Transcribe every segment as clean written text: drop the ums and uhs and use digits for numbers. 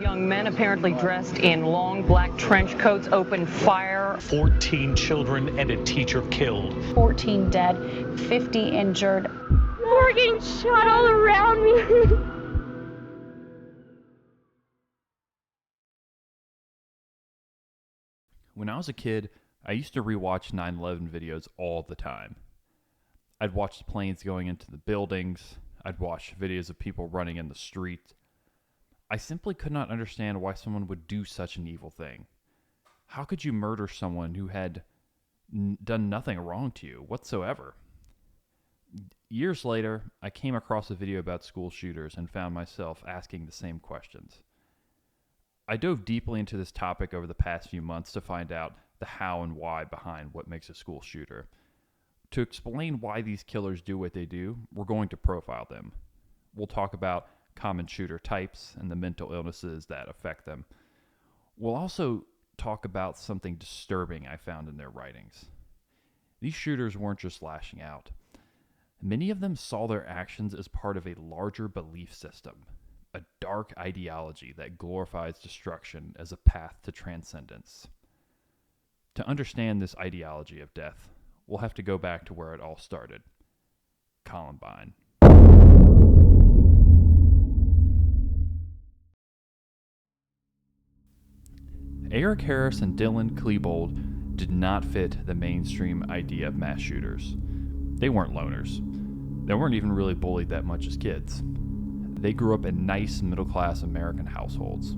Young men apparently dressed in long black trench coats opened fire. 14 children and a teacher killed. 14 dead, 50 injured. We're getting shot all around me. When I was a kid, I used to rewatch 9/11 videos all the time. I'd watch the planes going into the buildings. I'd watch videos of people running in the street. I simply could not understand why someone would do such an evil thing. How could you murder someone who had done nothing wrong to you whatsoever? Years later, I came across a video about school shooters and found myself asking the same questions. I dove deeply into this topic over the past few months to find out the how and why behind what makes a school shooter. To explain why these killers do what they do, we're going to profile them. We'll talk about common shooter types and the mental illnesses that affect them. We'll also talk about something disturbing I found in their writings. These shooters weren't just lashing out. Many of them saw their actions as part of a larger belief system, a dark ideology that glorifies destruction as a path to transcendence. To understand this ideology of death, we'll have to go back to where it all started, Columbine. Eric Harris and Dylan Klebold did not fit the mainstream idea of mass shooters. They weren't loners. They weren't even really bullied that much as kids. They grew up in nice middle-class American households.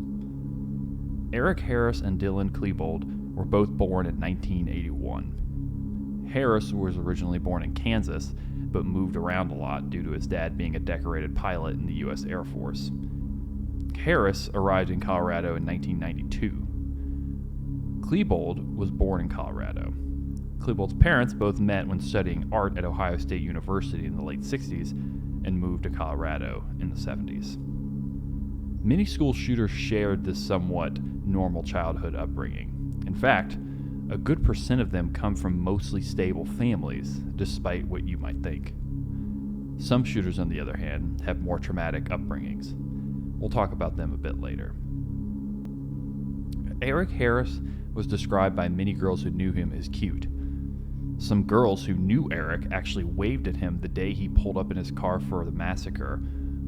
Eric Harris and Dylan Klebold were both born in 1981. Harris was originally born in Kansas, but moved around a lot due to his dad being a decorated pilot in the U.S. Air Force. Harris arrived in Colorado in 1992. Klebold was born in Colorado. Klebold's parents both met when studying art at Ohio State University in the late 60s and moved to Colorado in the 70s. Many school shooters shared this somewhat normal childhood upbringing. In fact, a good percent of them come from mostly stable families, despite what you might think. Some shooters, on the other hand, have more traumatic upbringings. We'll talk about them a bit later. Eric Harris was described by many girls who knew him as cute. Some girls who knew Eric actually waved at him the day he pulled up in his car for the massacre,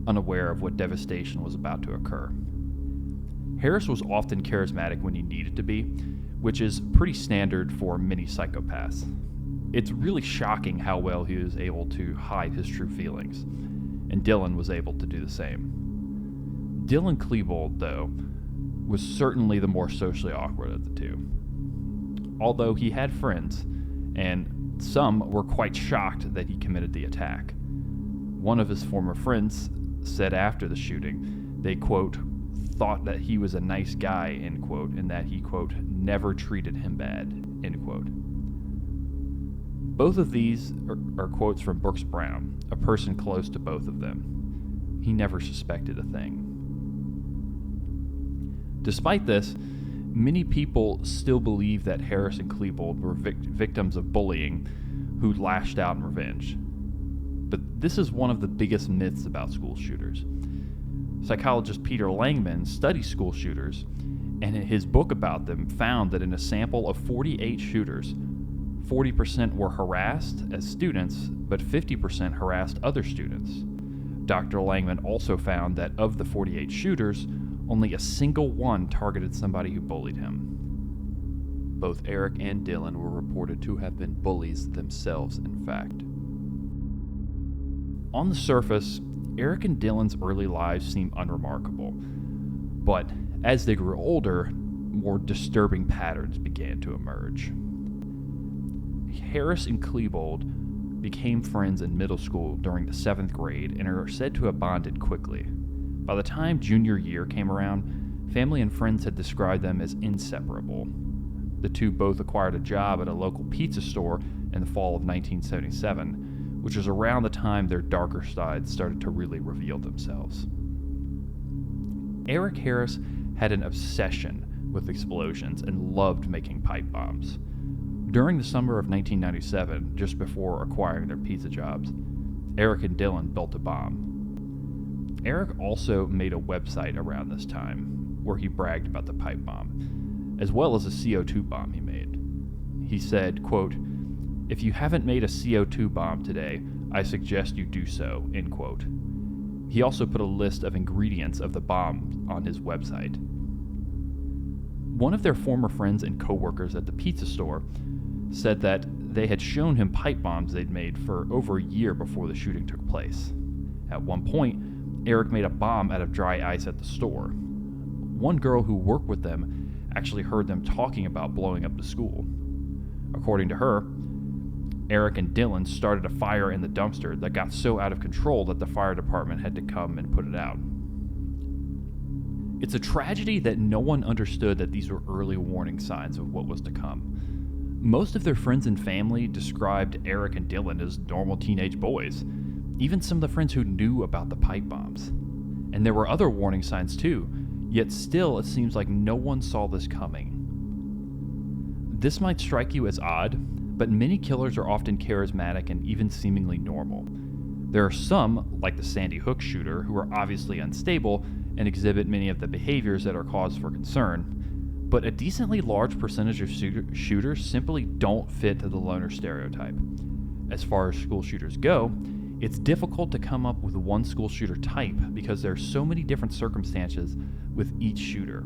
unaware of what devastation was about to occur. Harris was often charismatic when he needed to be, which is pretty standard for many psychopaths. It's really shocking how well he was able to hide his true feelings, and Dylan was able to do the same. Dylan Klebold, though, was certainly the more socially awkward of the two. Although he had friends, and some were quite shocked that he committed the attack. One of his former friends said after the shooting, they, quote, thought that he was a nice guy, end quote, and that he, quote, never treated him bad, end quote. Both of these are quotes from Brooks Brown, a person close to both of them. He never suspected a thing. Despite this, many people still believe that Harris and Klebold were victims of bullying who lashed out in revenge. But this is one of the biggest myths about school shooters. Psychologist Peter Langman studies school shooters, and in his book about them found that in a sample of 48 shooters, 40% were harassed as students, but 50% harassed other students. Dr. Langman also found that of the 48 shooters, only a single one targeted somebody who bullied him. Both Eric and Dylan were reported to have been bullies themselves, in fact. On the surface, Eric and Dylan's early lives seem unremarkable, but as they grew older, more disturbing patterns began to emerge. Harris and Klebold became friends in middle school during the 7th grade and are said to have bonded quickly. By the time junior year came around, family and friends had described them as inseparable. The two both acquired a job at a local pizza store in the fall of 1977, which was around the time their darker sides started to really reveal themselves. Eric Harris had an obsession with explosions and loved making pipe bombs. During the summer of 1997, just before acquiring their pizza jobs, Eric and Dylan built a bomb. Eric also made a website around this time where he bragged about the pipe bomb, as well as a CO2 bomb he made. He said, quote, "If you haven't made a CO2 bomb today, I suggest you do so," end quote. He also put a list of ingredients of the bomb on his website. One of their former friends and coworkers at the pizza store said that they had shown him pipe bombs they'd made for over a year before the shooting took place. At one point, Eric made a bomb out of dry ice at the store. One girl who worked with them actually heard them talking about blowing up the school. According to her, Eric and Dylan started a fire in the dumpster that got so out of control that the fire department had to come and put it out. It's a tragedy that no one understood that these were early warning signs of what was to come. Most of their friends and family described Eric and Dylan as normal teenage boys, even some of the friends who knew about the pipe bombs. And there were other warning signs too, yet still it seems like no one saw this coming. This might strike you as odd, but many killers are often charismatic and even seemingly normal. There are some, like the Sandy Hook shooter, who are obviously unstable and exhibit many of the behaviors that are cause for concern, but a decently large percentage of shooters simply don't fit the loner stereotype. As far as school shooters go, it's difficult to come up with one school shooter type because there are so many different circumstances with each shooter.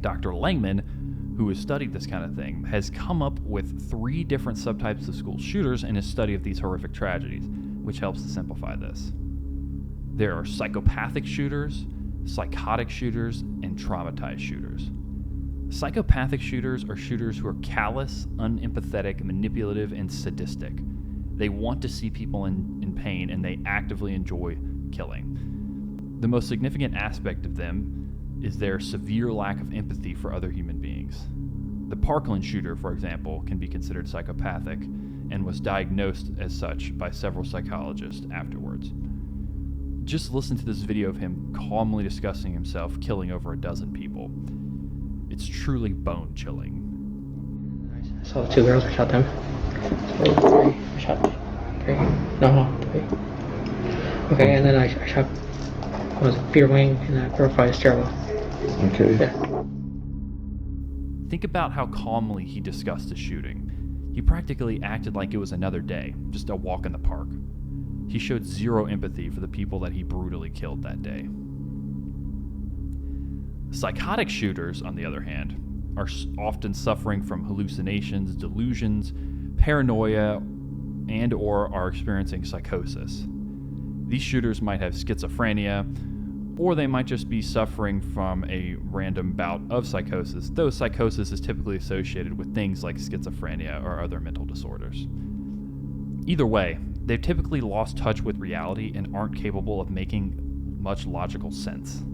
Dr. Langman, who has studied this kind of thing, has come up with 3 different subtypes of school shooters in his study of these horrific tragedies, which helps to simplify this. There are psychopathic shooters, psychotic shooters, and traumatized shooters. Psychopathic shooters are shooters who are callous, unempathetic, manipulative, and sadistic. They want to see people in pain, and they actively enjoy killing. The most significant aspect of them is their severe lack of empathy for other human beings. The Parkland shooter, for example, can be considered psychopathic and was diagnosed as such by several psychologists afterwards. Just listen to this video of him calmly discussing himself killing over a dozen people. It's truly bone-chilling. I saw 2 girls, I shot them. So 3, I shot 3. No, 3. Okay, and then I shot, Peter Wing in that girl by the stairwell. Okay. Yeah. Think about how calmly he discussed the shooting. He practically acted like it was another day, just a walk in the park. He showed zero empathy for the people that he brutally killed that day. Psychotic shooters, on the other hand, are often suffering from hallucinations, delusions, paranoia, and or are experiencing psychosis. These shooters might have schizophrenia, or they might just be suffering from a random bout of psychosis, though psychosis is typically associated with things like schizophrenia or other mental disorders. Either way, they've typically lost touch with reality and aren't capable of making much logical sense.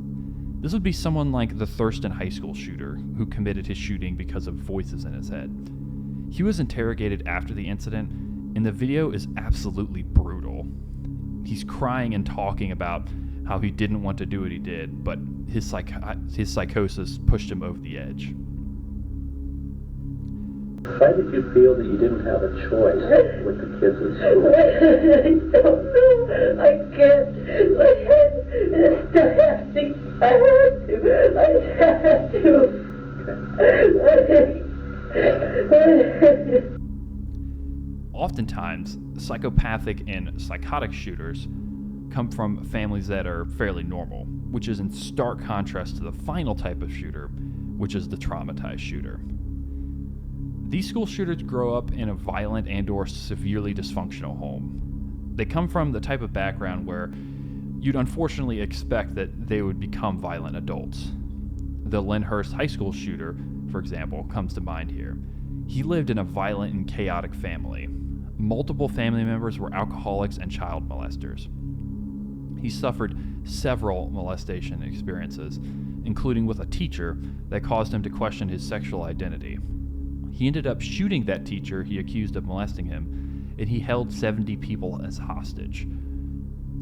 This would be someone like the Thurston High School shooter who committed his shooting because of voices in his head. He was interrogated after the incident, and the video is absolutely brutal. He's crying and talking about how he didn't want to do what he did, but his psychosis pushed him over the edge. Why did you feel that you didn't have a choice with the kids at school? I don't know. I can't. I have to. Oftentimes, psychopathic and psychotic shooters come from families that are fairly normal, which is in stark contrast to the final type of shooter, which is the traumatized shooter. These school shooters grow up in a violent and or severely dysfunctional home. They come from the type of background where you'd unfortunately expect that they would become violent adults. The Lyndhurst High School shooter, for example, comes to mind here. He lived in a violent and chaotic family. Multiple family members were alcoholics and child molesters. He suffered several molestation experiences, including with a teacher that caused him to question his sexual identity. He ended up shooting that teacher he accused of molesting him, and he held 70 people as hostage.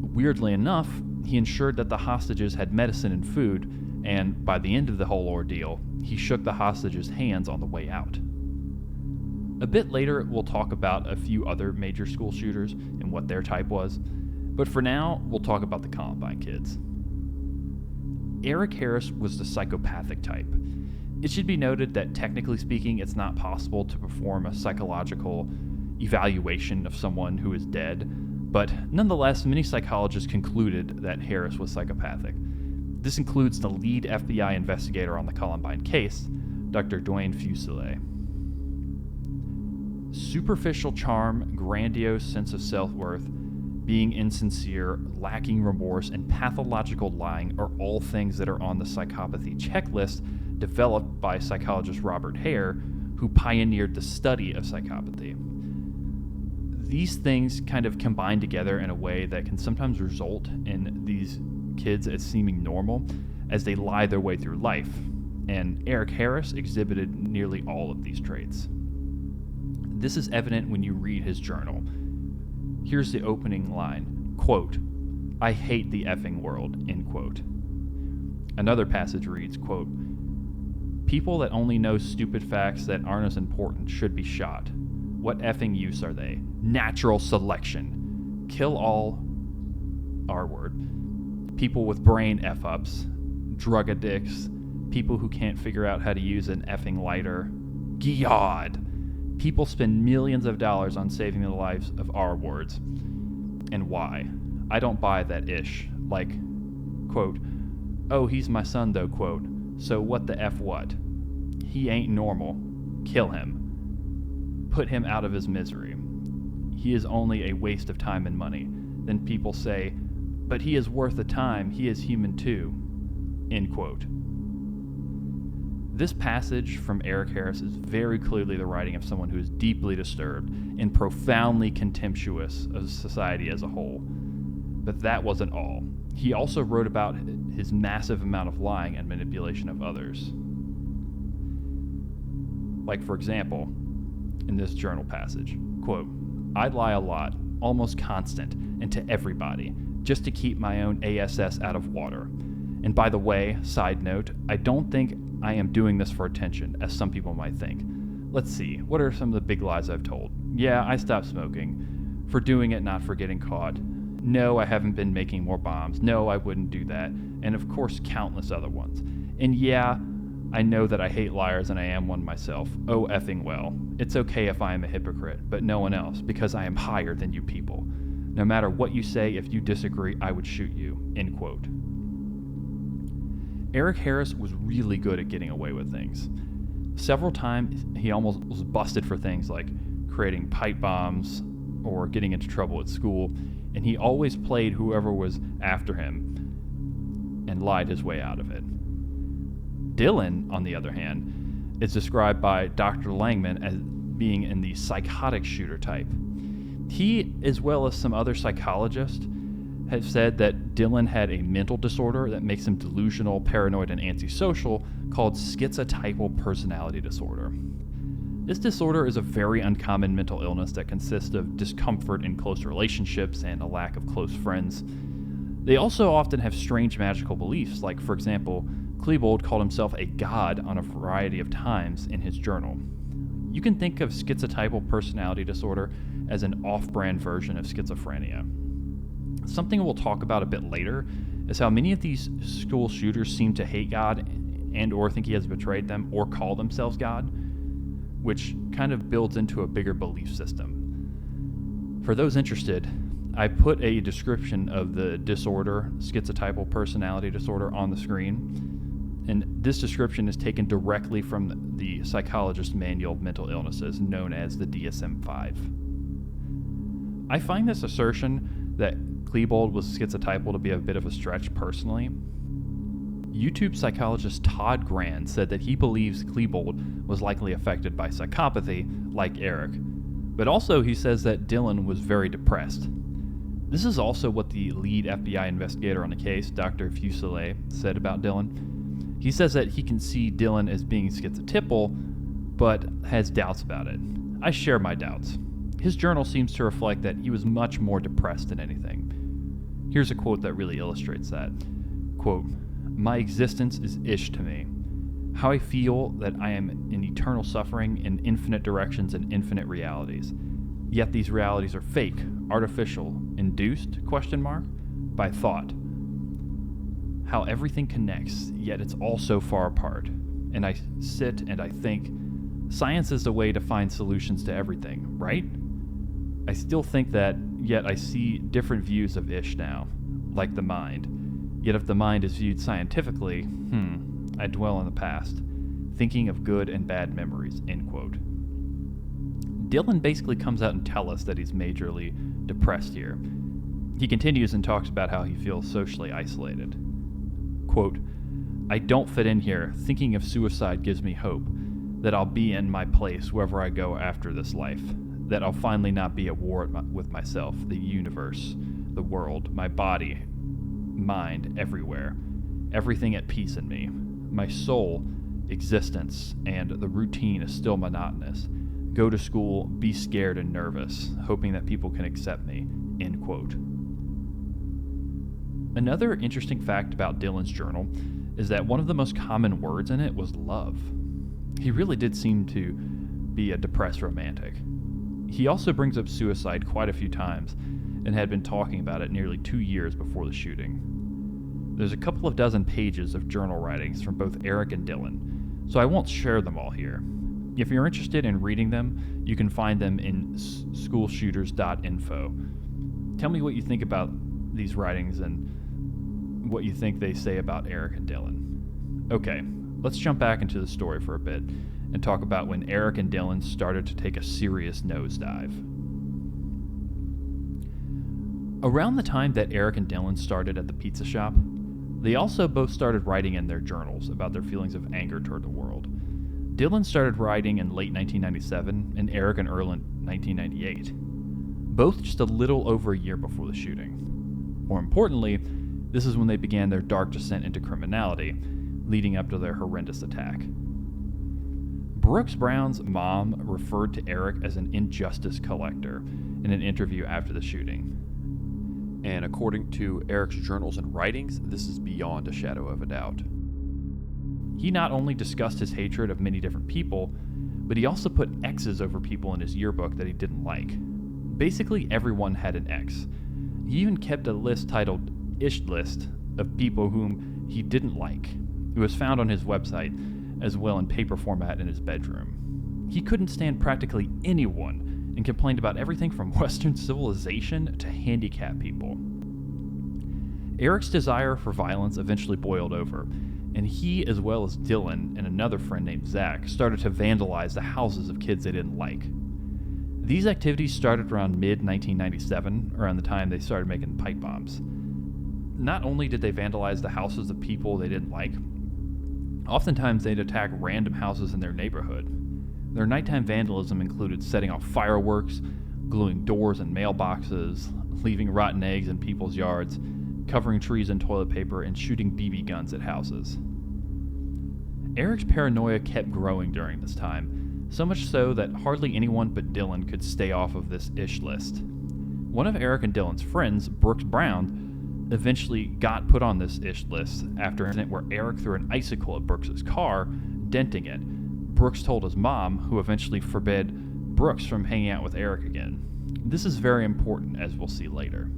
Weirdly enough, he ensured that the hostages had medicine and food, and by the end of the whole ordeal, he shook the hostages' hands on the way out. A bit later, we'll talk about a few other major school shooters and what their type was, But for now, we'll talk about the Columbine kids. Eric Harris was the psychopathic type. It should be noted that technically speaking, it's not possible to perform a psychological evaluation of someone who is dead, but nonetheless, many psychologists concluded that Harris was psychopathic. This includes the lead FBI investigator on the Columbine case, Dr. Duane Fuselier. Superficial charm, grandiose sense of self-worth, being insincere, lacking remorse, and pathological lying are all things that are on the psychopathy checklist developed by psychologist Robert Hare, who pioneered the study of psychopathy. These things kind of combine together in a way that can sometimes result in these kids as seeming normal as they lie their way through life, and Eric Harris exhibited nearly all of these traits. This is evident when you read his journal. Here's the opening line, quote, "I hate the effing world," end quote. Another passage reads, quote, "People that only know stupid facts that aren't as important should be shot. What effing use are they? Natural selection. Kill all," R word, "people with brain F-ups, drug addicts, people who can't figure out how to use an effing lighter. God. People spend millions of dollars on saving the lives of R words. And why? I don't buy that ish. Like, quote, oh, he's my son though, quote, so what the F what? He ain't normal. Kill him. Put him out of his misery. He is only a waste of time and money. Then people say, but he is worth the time, he is human too. End quote. This passage from Eric Harris is very clearly the writing of someone who is deeply disturbed and profoundly contemptuous of society as a whole. But that wasn't all. He also wrote about his massive amount of lying and manipulation of others. Like, for example, in this journal passage, quote, I lie a lot, almost constant, and to everybody, just to keep my own ASS out of water. And by the way, side note, I don't think I am doing this for attention, as some people might think. Let's see, what are some of the big lies I've told? Yeah, I stopped smoking. For doing it, not for getting caught. No, I haven't been making more bombs. No, I wouldn't do that. And of course, countless other ones. And yeah, I know that I hate liars and I am one myself. Oh, effing well. It's okay if I am a hypocrite, but no one else, because I am higher than you people. No matter what you say, if you disagree, I would shoot you. End quote. Eric Harris was really good at getting away with things. Several times he almost was busted for things like creating pipe bombs or getting into trouble at school, and he always played whoever was after him and lied his way out of it. Dylan, on the other hand, is described by Dr. Langman as being in the psychotic shooter type. He, as well as some other psychologists, have said that Dylan had a mental disorder that makes him delusional, paranoid, and antisocial called schizotypal personality disorder. This disorder is a very uncommon mental illness that consists of discomfort in close relationships and a lack of close friends. They also often have strange magical beliefs, like, for example, Klebold called himself a god on a variety of times in his journal. You can think of schizotypal personality disorder as an off-brand version of schizophrenia. Something we'll talk about a bit later is how many of these school shooters seem to hate God and or think he has betrayed them or call themselves God, which kind of builds into a bigger belief system. For those interested, I put a description of the disorder, schizotypal personality disorder, on the screen, and this description is taken directly from the Psychologist's Manual of Mental Illnesses, known as the DSM-5. I find this assertion that Klebold was schizotypal to be a bit of a stretch personally. YouTube psychologist Todd Grand said that he believes Klebold was likely affected by psychopathy, like Eric, but also he says that Dylan was very depressed. This is also what the lead FBI investigator on the case, Dr. Fuselier, said about Dylan. He says that he can see Dylan as being schizotypal, but has doubts about it. I share my doubts. His journal seems to reflect that he was much more depressed than anything. Here's a quote that really illustrates that. Quote, my existence is ish to me. How I feel that I am in eternal suffering in infinite directions and infinite realities. Yet these realities are fake, artificial, Induced? ? By thought. How everything connects, yet it's all so far apart. And I sit and I think, science is the way to find solutions to everything, right? I still think that, yet I see different views of Ish now, like the mind. Yet if the mind is viewed scientifically, I dwell in the past, thinking of good and bad memories, end quote. Dylan basically comes out and tells us that he's majorly depressed here. He continues and talks about how he feels socially isolated. Quote, I don't fit in here. Thinking of suicide gives me hope that I'll be in my place wherever I go after this life, that I'll finally not be at war with myself, the universe, the world, my body, mind, everywhere, everything at peace in me. My soul, existence, and the routine is still monotonous. Go to school, be scared and nervous, hoping that people can accept me, end quote. Another interesting fact about Dylan's journal is that one of the most common words in it was love. He really did seem to be a depressed romantic. He also brings up suicide quite a few times and had been talking about it nearly 2 years before the shooting. There's a couple of dozen pages of journal writings from both Eric and Dylan, so I won't share them all here. If you're interested in reading them, you can find them in schoolshooters.info. Tell me what you think about these writings and what you think they say about Eric and Dylan. Okay, let's jump back into the story for a bit and talk about when Eric and Dylan started to take a serious nosedive. Around the time that Eric and Dylan started at the pizza shop, they also both started writing in their journals about their feelings of anger toward the world. Dylan started writing in late 1997 and Eric in early 1998, both just a little over a year before the shooting. More importantly, this is when they began their dark descent into criminality, leading up to their horrendous attack. Brooks Brown's mom referred to Eric as an injustice collector in an interview after the shooting. And according to Eric's journals and writings, this is beyond a shadow of a doubt. He not only discussed his hatred of many different people, but he also put X's over people in his yearbook that he didn't like. Basically, everyone had an X. He even kept a list titled Ish List of people whom he didn't like. It was found on his website, as well in paper format in his bedroom. He couldn't stand practically anyone and complained about everything from Western civilization to handicapped people. Eric's desire for violence eventually boiled over, and he, as well as Dylan and another friend named Zach, started to vandalize the houses of kids they didn't like. These activities started around mid-1997, around the time they started making pipe bombs. Not only did they vandalize the houses of people they didn't like, oftentimes they'd attack random houses in their neighborhood. Their nighttime vandalism included setting off fireworks, gluing doors and mailboxes, leaving rotten eggs in people's yards, covering trees in toilet paper, and shooting BB guns at houses. Eric's paranoia kept growing during this time, so much so that hardly anyone but Dylan could stay off of this Ish List. One of Eric and Dylan's friends, Brooks Brown, eventually got put on this Ish List after an incident where Eric threw an icicle at Brooks's car, denting it. Brooks told his mom, who eventually forbid Brooks from hanging out with Eric again. This is very important, as we'll see later.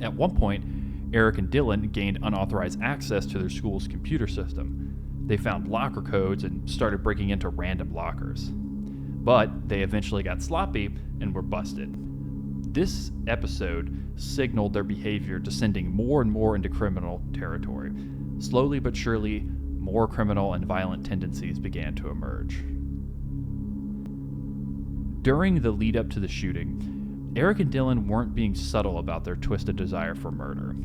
At one point, Eric and Dylan gained unauthorized access to their school's computer system. They found locker codes and started breaking into random lockers. But they eventually got sloppy and were busted. This episode signaled their behavior descending more and more into criminal territory. Slowly but surely, more criminal and violent tendencies began to emerge. During the lead up to the shooting, Eric and Dylan weren't being subtle about their twisted desire for murder.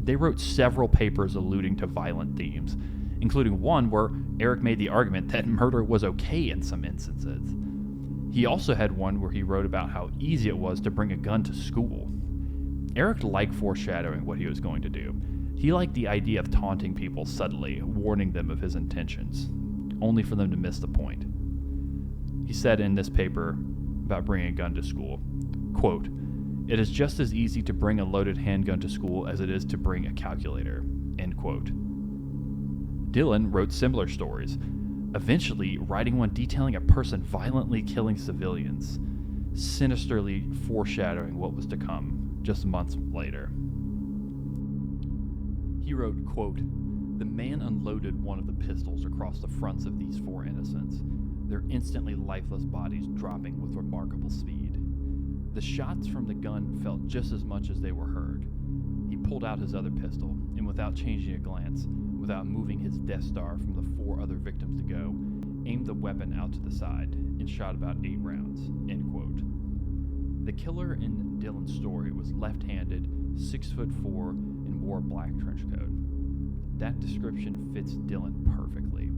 They wrote several papers alluding to violent themes, including one where Eric made the argument that murder was okay in some instances. He also had one where he wrote about how easy it was to bring a gun to school. Eric liked foreshadowing what he was going to do. He liked the idea of taunting people subtly, warning them of his intentions, only for them to miss the point. He said in this paper about bringing a gun to school, quote, "It is just as easy to bring a loaded handgun to school as it is to bring a calculator," end quote. Dylan wrote similar stories, eventually writing one detailing a person violently killing civilians. sinisterly foreshadowing what was to come just months later. He wrote, quote, "The man unloaded one of the pistols across the fronts of these 4 innocents, their instantly lifeless bodies dropping with remarkable speed. The shots from the gun felt just as much as they were heard. He pulled out his other pistol, and without changing a glance, without moving his Death Star from the 4 other victims to go, aimed the weapon out to the side and shot about 8 rounds, end quote. The killer in Dylan's story was left-handed, 6'4", and wore a black trench coat. That description fits Dylan perfectly.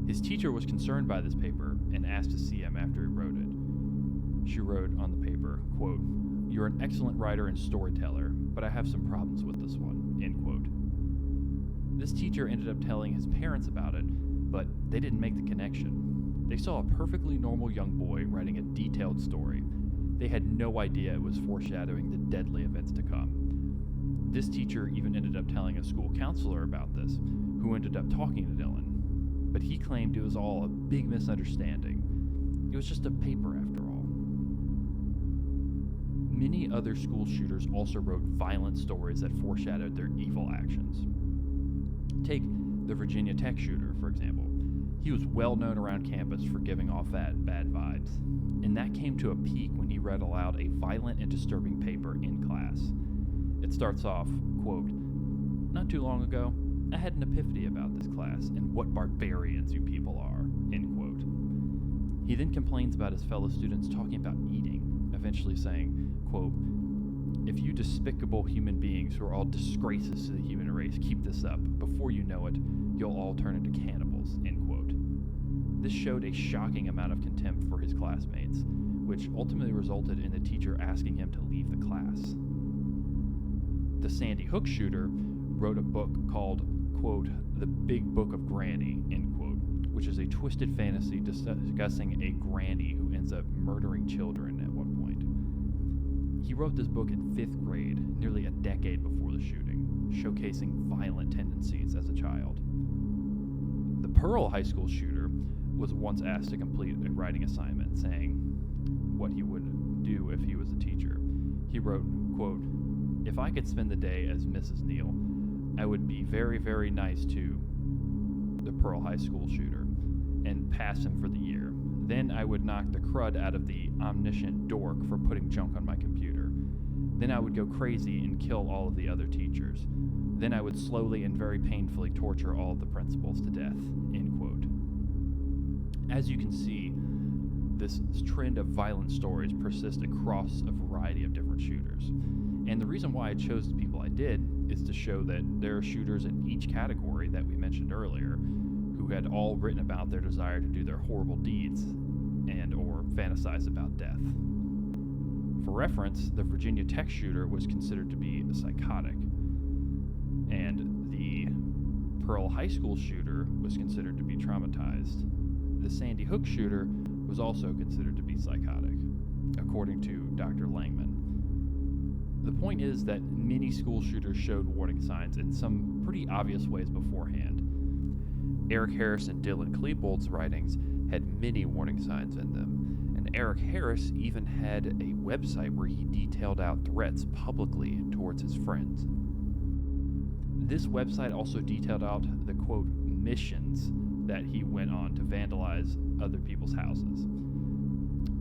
His teacher was concerned by this paper and asked to see him after he wrote it. She wrote on the paper, quote, "You're an excellent writer and storyteller, but I have some problems with this one," end quote. This teacher ended up telling his parents about it, but they didn't make the connection. They saw a perfectly normal young boy writing a detailed story. They had no idea it was foreshadowing the deadly events to come. This teacher even ended up telling a school counselor about this, who ended up talking to Dylan. But he claimed it was all a big misunderstanding. It was just a paper after all. Many other school shooters also wrote violent stories that foreshadowed their evil actions. Take the Virginia Tech shooter, for example. He was well known around campus for giving off that bad vibes. And that came to a peak when he read aloud a violent and disturbing paper in class. It starts off, quote, "Not too long ago, I had an epiphany about this class and what barbarians you people are," end quote. He then complains about his fellow students talking about eating, eventually saying, quote, "If you despicable human beings who are all disgraces to the human race keep this up, before you know it, you'll all turn into cannibals," end quote. This showed a shocking amount of contempt for his classmates, which ultimately resulted in the teacher asking him to leave the class. The Sandy Hook shooter wrote a book called, quote, "The Big Book of Granny," end quote, which is a twisted fantasy discussing a granny who ends up murdering children at one point. He wrote this book in 5th grade, nearly a decade before the shooting, showcasing violent tendencies as a child. The Pearl High School shooter was once asked to complete a writing assignment, saying what he would do if he was a teacher. He wrote, quote, "If I could spend the day as Mrs. Neal, I would be very, very nice to the Pearl High School shooter and pass him for the year. Then I would knock the crud out of the omniscient dork for putting junk on my computer. Then I would go crazy and kill all of the other teachers. Then I would slowly and very painfully torture all of the principals to death," end quote. As you can see, this trend of violent stories persists across a variety of different shooters. And the reason why I chose the people I did is to show that there are shooters in each category that we mentioned earlier who had all written about their desire to do their horrible deeds and or fantasize about death. For reference, the Virginia Tech shooter was considered to be a psychotic, and the Pearl High School shooter was considered to be traumatized. The Sandy Hook shooter was also considered to be psychotic, according to Dr. Langman. The point is that many school shooters showed warning signs in some pretty obvious ways beforehand. Eric Harris and Dylan Klebold's writings had many warning signs in them, and Eric Harris even had a website where he detailed out threats publicly towards his friends. This website also detailed out the, quote, missions that he went on to vandalize other people's houses.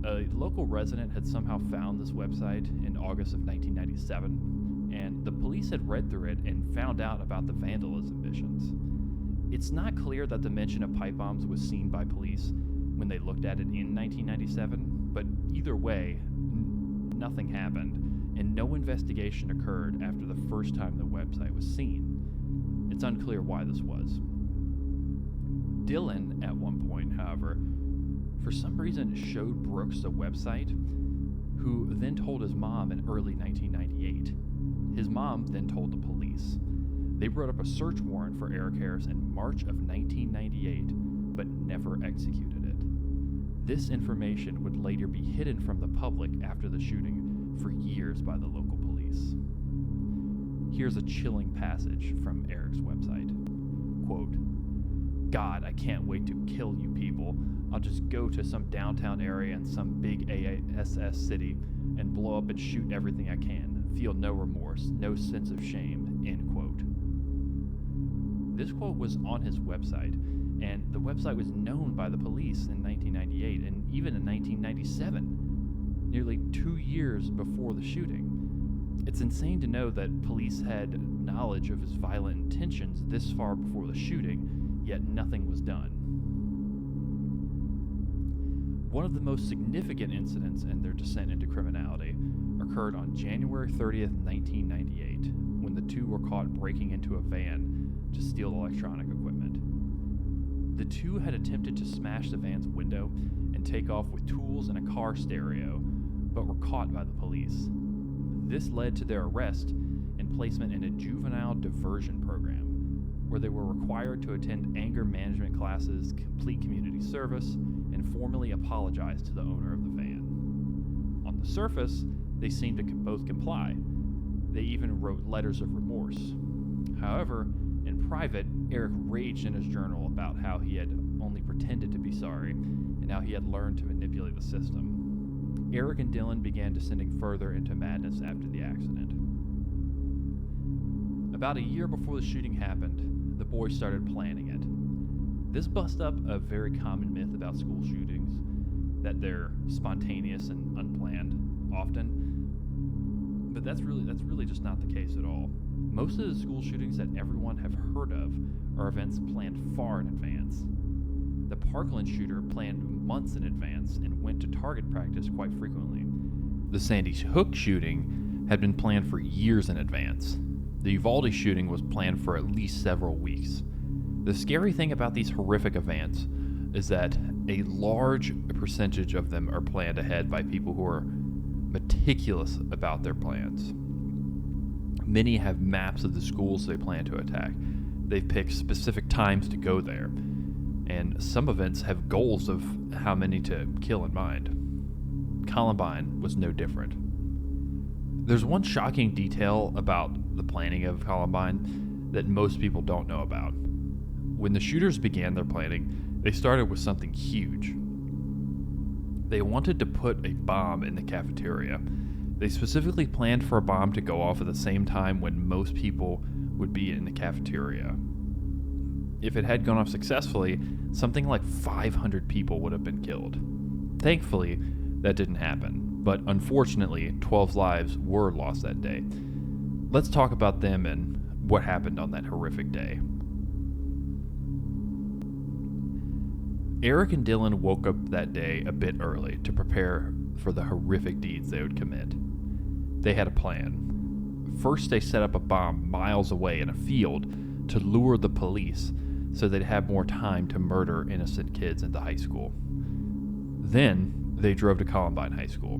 A local resident had somehow found this website in August of 1997, and the police had read through it and found out about the vandalism missions. It's not clear that the mention of pipe bombs was seen by police when they looked at it in 1997, but either way, nothing happened, and no investigation occurred after the first time the website was seen. It's unclear why this was. Dylan, at one point, however, for some reason showed Brooks the website, who then told his mom in early 1998. His mom then told the police. They wrote up a search warrant for Eric Harris in March of 1998, but never executed it. This information would later be hidden from the public after the shooting for years by the local police. Here's a chilling passage from Eric's website. Quote, God, I can't wait to kill you people. I'll just go to some downtown area in some big ASS city and blow up and shoot everything I can. Feel no remorse, no sense of shame," end quote. This quote was on his website, and the website was known by the police in 1998 and even in 1997, nearly 2 years before the shooting. It's insane to know that police had knowledge of his violent intentions this far before the shooting, yet nothing was done. One of the most significant incidents in their descent into criminality occurred on January 30th, 1998, when the two were caught breaking into a van to steal electronic equipment. The two had attempted to smash the van's window and take off with tools and a car stereo, but were caught by the police. This led to their arrest and placement in a juvenile diversion program, where they were required to attend anger management classes, complete community service, and formally apologize to the owner of the van. On the surface, they seemed to both comply. They even wrote letters of remorse. However, in private, Eric raged in his journal about how he had only pretended to be sorry and how he had learned to manipulate the system. Eric and Dylan began descending further into madness after the accident. About a year before the shooting happened, the boys started planning it. This busts up a very common myth about school shootings, that they're spontaneous and unplanned often, but that's really just not the case at all. Most of the school shootings that everyone have heard of are events planned far in advance. The Parkland shooter planned months in advance and went to target practice quite frequently. The Sandy Hook shooting had been planned for years in advance. The Uvalde shooting was planned for at least several weeks. The scary thing about these horrific events is that a large percentage of them are planned ahead by people who are meticulous about their plans. Many have maps of the schools they plan to attack. They've picked specific times to go there, and some events have goals of how many to kill in mind. Columbine was no different. There's one shocking detail about the planning of Columbine that most people don't know about. When the shooters began their planning, they started with something huge. They wanted to put a bomb in the cafeteria. They specifically planned for a bomb to go off at the same time when most people would be in the cafeteria. If it had gone off successfully, something like 500 people would have been killed. Thankfully, that didn't happen, but unfortunately, 12 lives were lost that day. Let's talk about them and what happened on that horrific day. Eric and Dylan woke up that day a bit early to prepare for the horrific deeds they would commit. They had a plan. First, they set up a bomb miles away in a field to lure the police so they'd have more time to murder innocent kids in the high school. Then, they drove to Columbine High School.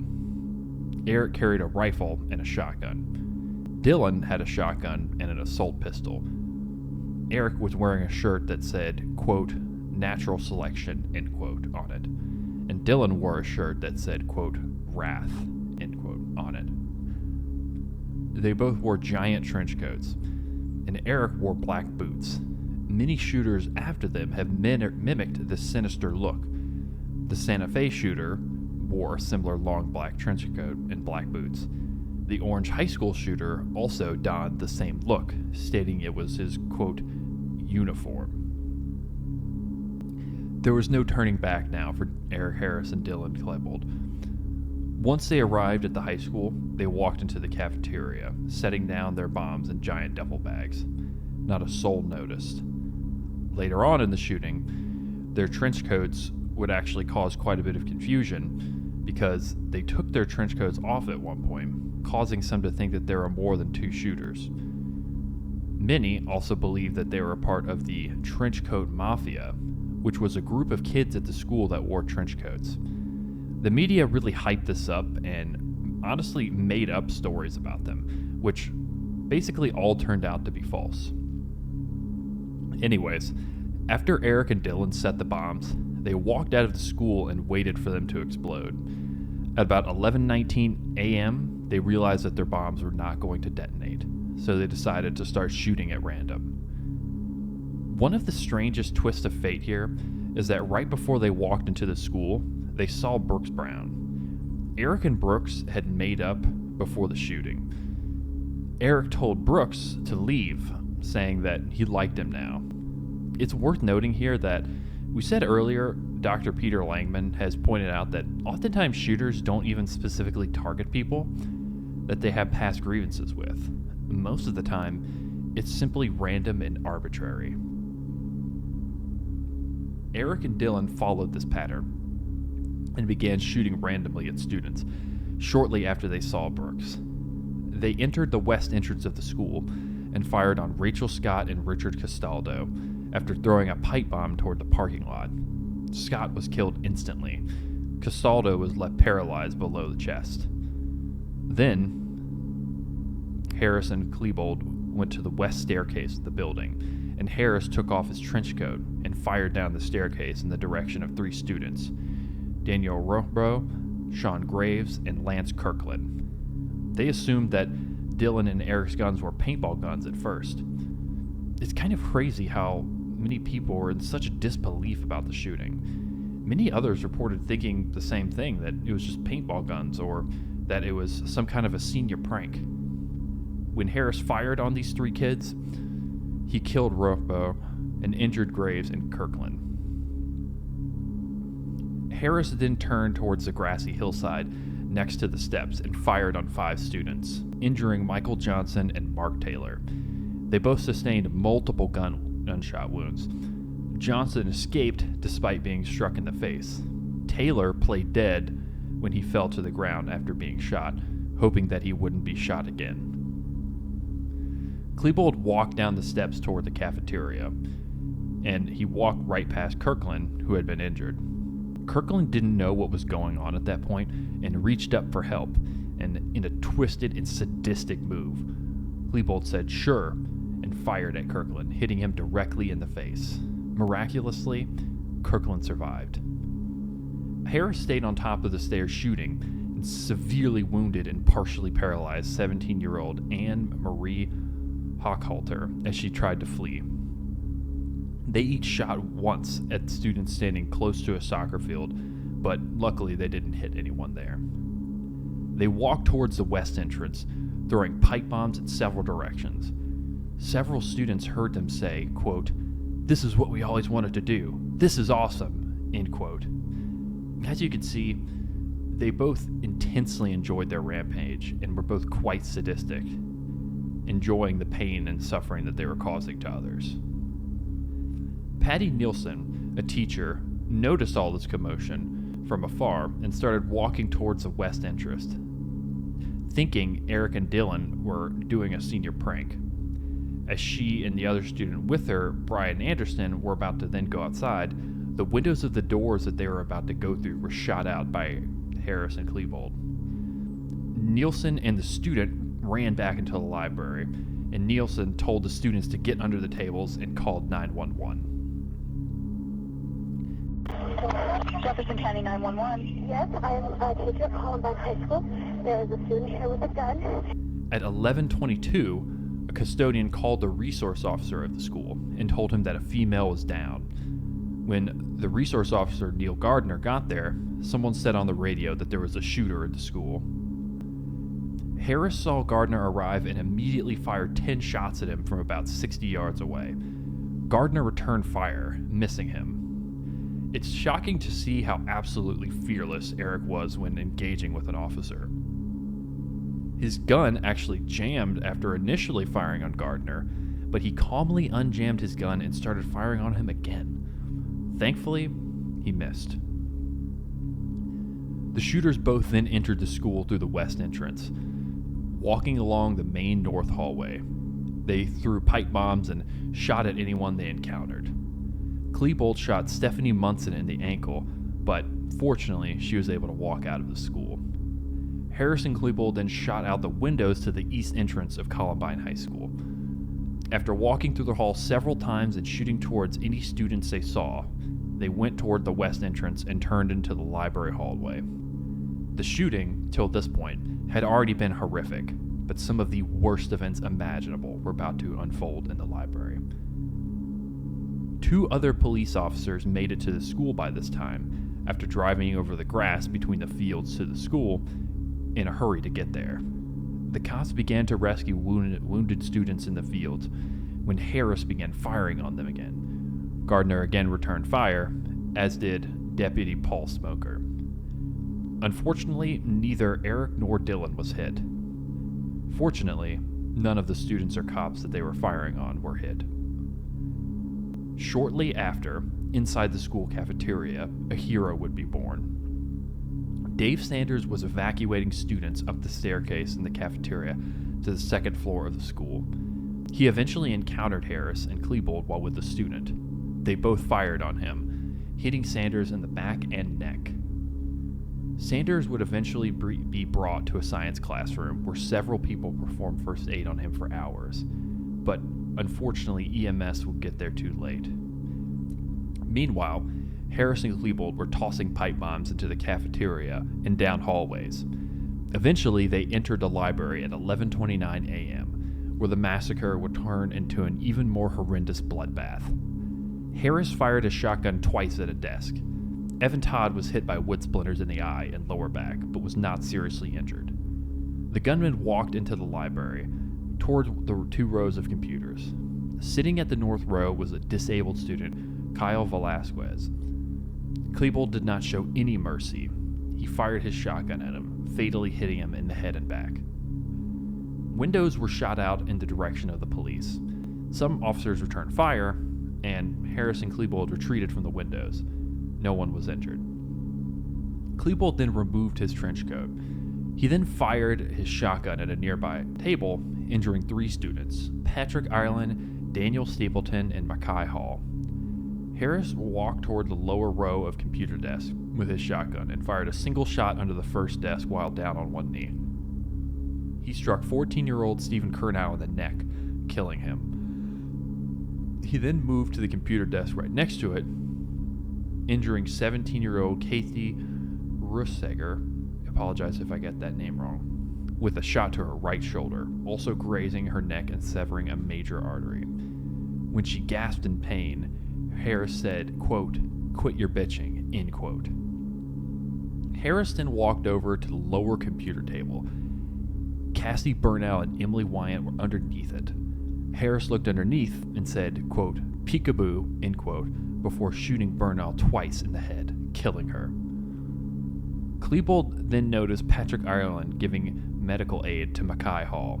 Eric carried a rifle and a shotgun. Dylan had a shotgun and an assault pistol. Eric was wearing a shirt that said, quote, "Natural selection," end quote, on it. And Dylan wore a shirt that said, quote, "Wrath," end quote, on it. They both wore giant trench coats, and Eric wore black boots. Many shooters after them have mimicked this sinister look. The Santa Fe shooter wore a similar long black trench coat and black boots. The Orange High School shooter also donned the same look, stating it was his, quote, "uniform." There was no turning back now for Eric Harris and Dylan Klebold. Once they arrived at the high school, they walked into the cafeteria, setting down their bombs in giant duffel bags. Not a soul noticed. Later on in the shooting, their trench coats would actually cause quite a bit of confusion because they took their trench coats off at one point, causing some to think that there were more than two shooters. Many also believed that they were a part of the Trench Coat Mafia, which was a group of kids at the school that wore trench coats. The media really hyped this up and honestly made up stories about them, which basically all turned out to be false. Anyways, after Eric and Dylan set the bombs, they walked out of the school and waited for them to explode. At about 11:19 a.m., they realized that their bombs were not going to detonate, so they decided to start shooting at random. One of the strangest twists of fate here is that right before they walked into the school, they saw Brooks Brown. Eric and Brooks had made up before the shooting. Eric told Brooks to leave, saying that he liked him now. It's worth noting here that we said earlier, Dr. Peter Langman has pointed out that oftentimes shooters don't even specifically target people that they have past grievances with. Most of the time, it's simply random and arbitrary. Eric and Dylan followed this pattern and began shooting randomly at students shortly after they saw Brooks. They entered the west entrance of the school and fired on Rachel Scott and Richard Castaldo after throwing a pipe bomb toward the parking lot. Scott was killed instantly. Castaldo was left paralyzed below the chest. Then, Harris and Klebold went to the west staircase of the building, and Harris took off his trench coat and fired down the staircase in the direction of 3 students, Daniel Rothbro, Sean Graves, and Lance Kirkland. They assumed that Dylan and Eric's guns were paintball guns at first. It's kind of crazy how many people were in such disbelief about the shooting. Many others reported thinking the same thing, that it was just paintball guns or that it was some kind of a senior prank. When Harris fired on these 3 kids, he killed Rothbo and injured Graves and Kirkland. Harris then turned towards the grassy hillside next to the steps and fired on 5 students, injuring Michael Johnson and Mark Taylor. They both sustained multiple gunshot wounds. Johnson escaped despite being struck in the face. Taylor played dead when he fell to the ground after being shot, hoping that he wouldn't be shot again. Klebold walked down the steps toward the cafeteria, and he walked right past Kirkland, who had been injured. Kirkland didn't know what was going on at that point and reached up for help, and in a twisted and sadistic move, Klebold said, "Sure," and fired at Kirkland, hitting him directly in the face. Miraculously, Kirkland survived. Harris stayed on top of the stairs shooting and severely wounded and partially paralyzed 17-year-old Anne Marie Hochhalter as she tried to flee. They each shot once at students standing close to a soccer field, but luckily they didn't hit anyone there. They walked towards the west entrance, throwing pipe bombs in several directions. Several students heard them say, quote, "This is what we always wanted to do. This is awesome," end quote. As you can see, they both intensely enjoyed their rampage and were both quite sadistic, enjoying the pain and suffering that they were causing to others. Patty Nielsen, a teacher, noticed all this commotion from afar and started walking towards the west entrance, thinking Eric and Dylan were doing a senior prank. As she and the other student with her, Brian Anderson, were about to then go outside, the windows of the doors that they were about to go through were shot out by Harris and Klebold. Nielsen and the student ran back into the library, and Nielsen told the students to get under the tables and called 911. Jefferson County 911. Yes, I am a teacher at Columbine High School. There is a student here with a gun. At 11:22, a custodian called the resource officer of the school and told him that a female was down. When the resource officer, Neil Gardner, got there, someone said on the radio that there was a shooter at the school. Harris saw Gardner arrive and immediately fired 10 shots at him from about 60 yards away. Gardner returned fire, missing him. It's shocking to see how absolutely fearless Eric was when engaging with an officer. His gun actually jammed after initially firing on Gardner, but he calmly unjammed his gun and started firing on him again. Thankfully, he missed. The shooters both then entered the school through the west entrance, walking along the main north hallway. They threw pipe bombs and shot at anyone they encountered. Klebold shot Stephanie Munson in the ankle, but fortunately, she was able to walk out of the school. Harris and Klebold then shot out the windows to the east entrance of Columbine High School. After walking through the hall several times and shooting towards any students they saw, they went toward the west entrance and turned into the library hallway. The shooting, till this point, had already been horrific, but some of the worst events imaginable were about to unfold in the library. 2 other police officers made it to the school by this time, after driving over the grass between the fields to the school in a hurry to get there. The cops began to rescue wounded students in the fields when Harris began firing on them again. Gardner again returned fire, as did Deputy Paul Smoker. Unfortunately, neither Eric nor Dylan was hit. Fortunately, none of the students or cops that they were firing on were hit. Shortly after, inside the school cafeteria, a hero would be born. Dave Sanders was evacuating students up the staircase in the cafeteria to the 2nd floor of the school. He eventually encountered Harris and Klebold while with the student. They both fired on him, hitting Sanders in the back and neck. Sanders would eventually be brought to a science classroom where several people performed first aid on him for hours, but unfortunately EMS would get there too late. Meanwhile, Harris and Klebold were tossing pipe bombs into the cafeteria and down hallways. Eventually, they entered the library at 11:29 a.m., where the massacre would turn into an even more horrendous bloodbath. Harris fired his shotgun twice at a desk. Evan Todd was hit by wood splinters in the eye and lower back, but was not seriously injured. The gunman walked into the library, toward the 2 rows of computers. Sitting at the north row was a disabled student, Kyle Velasquez. Klebold did not show any mercy. He fired his shotgun at him, fatally hitting him in the head and back. Windows were shot out in the direction of the police. Some officers returned fire, and Harris and Klebold retreated from the windows. No one was injured. Klebold then removed his trench coat. He then fired his shotgun at a nearby table, injuring 3 students, Patrick Ireland, Daniel Stapleton, and Mackay Hall. Harris walked toward the lower row of computer desks with his shotgun and fired a single shot under the first desk while down on one knee. He struck 14-year-old Stephen Kernow in the neck, killing him. He then moved to the computer desk right next to it, injuring 17-year-old Kathy Russeger, apologize if I get that name wrong, with a shot to her right shoulder, also grazing her neck and severing a major artery. When she gasped in pain, Harris said, quote, "Quit your bitching," end quote. Harris then walked over to the lower computer table. Cassie Burnell and Emily Wyant were underneath it. Harris looked underneath and said, quote, "Peekaboo," end quote, before shooting Burnell twice in the head, killing her. Klebold then noticed Patrick Ireland giving medical aid to Mackay Hall.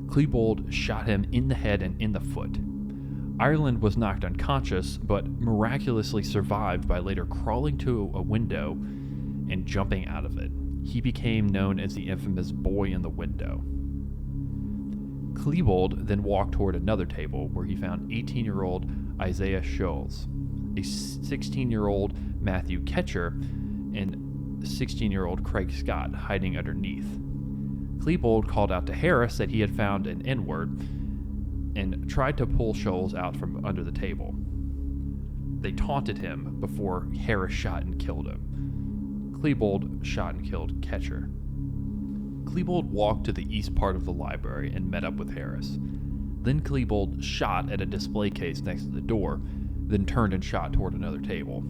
Klebold shot him in the head and in the foot. Ireland was knocked unconscious, but miraculously survived by later crawling to a window and jumping out of it. He became known as the infamous boy in the window. Klebold then walked toward another table where he found 18-year-old Isaiah Scholes, a 16-year-old Matthew Ketcher, and 16-year-old Craig Scott hiding underneath. Klebold called out to Harris that he had found an N-word and tried to pull Scholes out from under the table. They taunted him before Harris shot and killed him. Klebold shot and killed Ketcher. Klebold walked to the east part of the library and met up with Harris. Then Klebold shot at a display case next to the door, then turned and shot toward another table,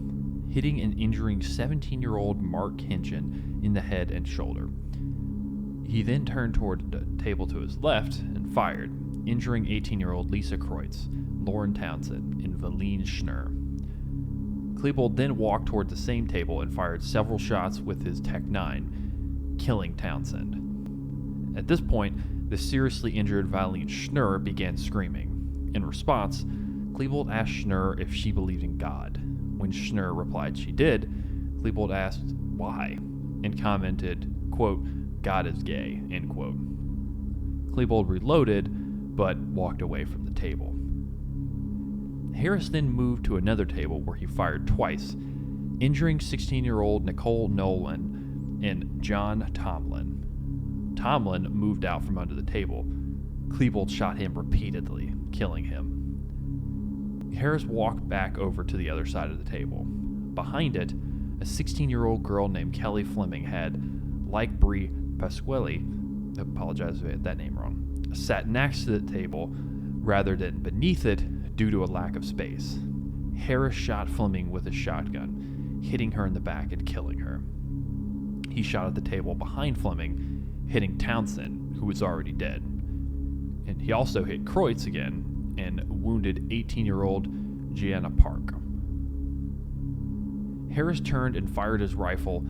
hitting and injuring 17-year-old Mark Hinchin in the head and shoulder. He then turned toward the table to his left and fired, injuring 18-year-old Lisa Kreutz, Lauren Townsend, and Valine Schnurr. Klebold then walked toward the same table and fired several shots with his Tech-9, killing Townsend. At this point, the seriously injured Valine Schnurr began screaming. In response, Klebold asked Schnurr if she believed in God. When Schnurr replied she did, Klebold asked why, and commented, quote, "God is gay," end quote. Klebold reloaded, but walked away from the table. Harris then moved to another table where he fired twice, injuring 16-year-old Nicole Nolan and John Tomlin. Tomlin moved out from under the table. Klebold shot him repeatedly, killing him. Harris walked back over to the other side of the table. Behind it, a 16-year-old girl named Kelly Fleming had, like Brie Pasquale, apologize if I had that name wrong, sat next to the table rather than beneath it due to a lack of space. Harris shot Fleming with his shotgun, hitting her in the back and killing her. He shot at the table behind Fleming, hitting Townsend, who was already dead. And he also hit Kreutz again and wounded 18-year-old Gianna Park. Harris turned and fired his rifle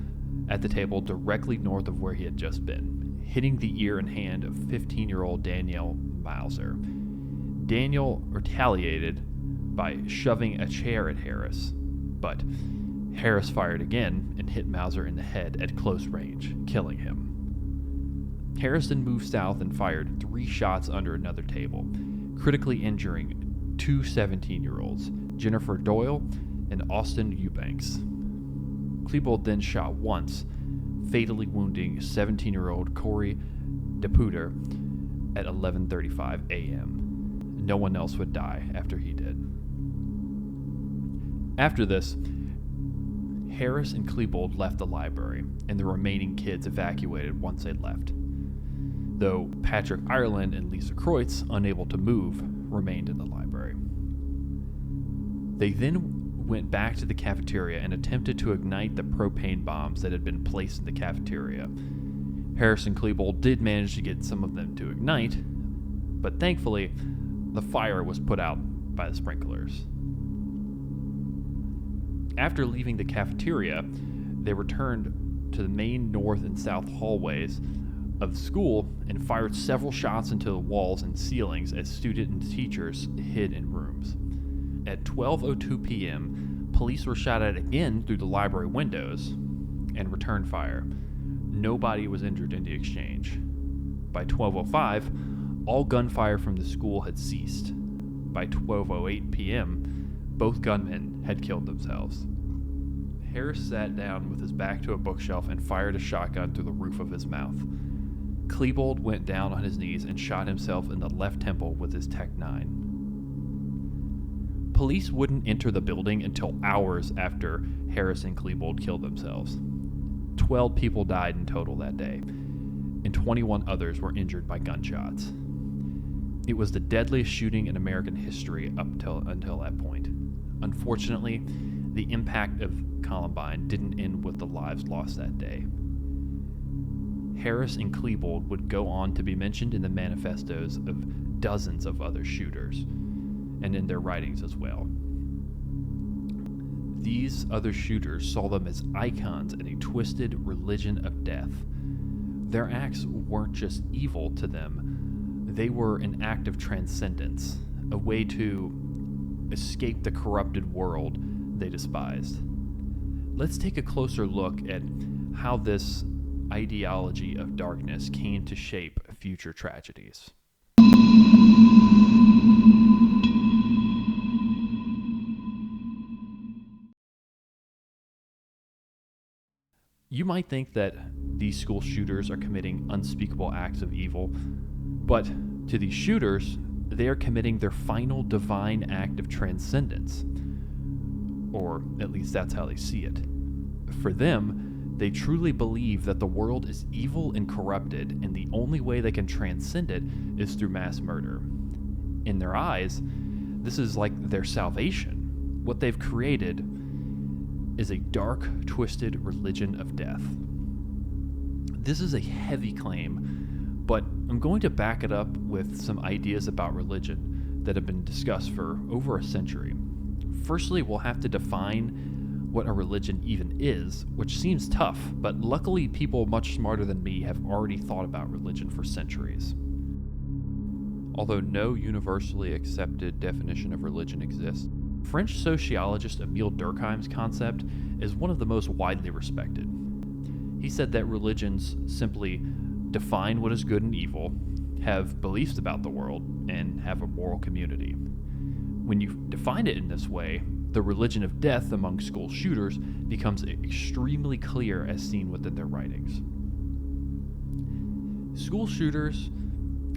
at the table directly north of where he had just been, hitting the ear and hand of 15-year-old Danielle Mauser. Daniel retaliated by shoving a chair at Harris, but Harris fired again and hit Mauser in the head at close range, killing him. Harris then moved south and fired 3 shots under another table, critically injuring 2 17-year-olds, Jennifer Doyle and Austin Eubanks. Klebold then shot once, fatally wounding 17-year-old Corey DePuter at 11:35 a.m. No one else would die after he did. After this, Harris and Klebold left the library, and the remaining kids evacuated once they left. Though Patrick Ireland and Lisa Kreutz, unable to move, remained in the library. They then went back to the cafeteria and attempted to ignite the propane bombs that had been placed in the cafeteria. Harris and Klebold did manage to get some of them to ignite, but thankfully, the fire was put out by the sprinklers. After leaving the cafeteria, they returned to the main north and south hallways of the school and fired several shots into the walls and ceilings as students and teachers hid in rooms. At 12:02 p.m., police were shot at again through the library windows and returned fire. Nobody was injured in the exchange. By 12:05, all gunfire from the school had ceased. By 12:08 p.m., both gunmen had killed themselves. Harris sat down with his back to a bookshelf and fired a shotgun through the roof of his mouth. Klebold went down on his knees and shot himself in the left temple with his Tech-9. Police wouldn't enter the building until hours after Harris and Klebold killed themselves. 12 people died in total that day, and 21 others were injured by gunshots. It was the deadliest shooting in American history until that point. Unfortunately, the impact of Columbine didn't end with the lives lost that day. Harris and Klebold would go on to be mentioned in the manifestos of dozens of other shooters, and in their writings as well. These other shooters saw them as icons in a twisted religion of death. Their acts weren't just evil to them, they were an act of transcendence, a way to escape the corrupted world they despised. Let's take a closer look at how this ideology of darkness came to shape future tragedies. You might think that these school shooters are committing unspeakable acts of evil, but to these shooters, they are committing their final divine act of transcendence. Or at least that's how they see it. For them, they truly believe that the world is evil and corrupted, and the only way they can transcend it is through mass murder. In their eyes, this is like their salvation. What they've created is a dark, twisted religion of death. This is a heavy claim, but I'm going to back it up with some ideas about religion that have been discussed for over a century. Firstly, we'll have to define what a religion even is, which seems tough, but luckily people much smarter than me have already thought about religion for centuries. Although no universally accepted definition of religion exists, French sociologist Emile Durkheim's concept is one of the most widely respected. He said that religions simply define what is good and evil, have beliefs about the world, and have a moral community. When you define it in this way, the religion of death among school shooters becomes extremely clear as seen within their writings. School shooters,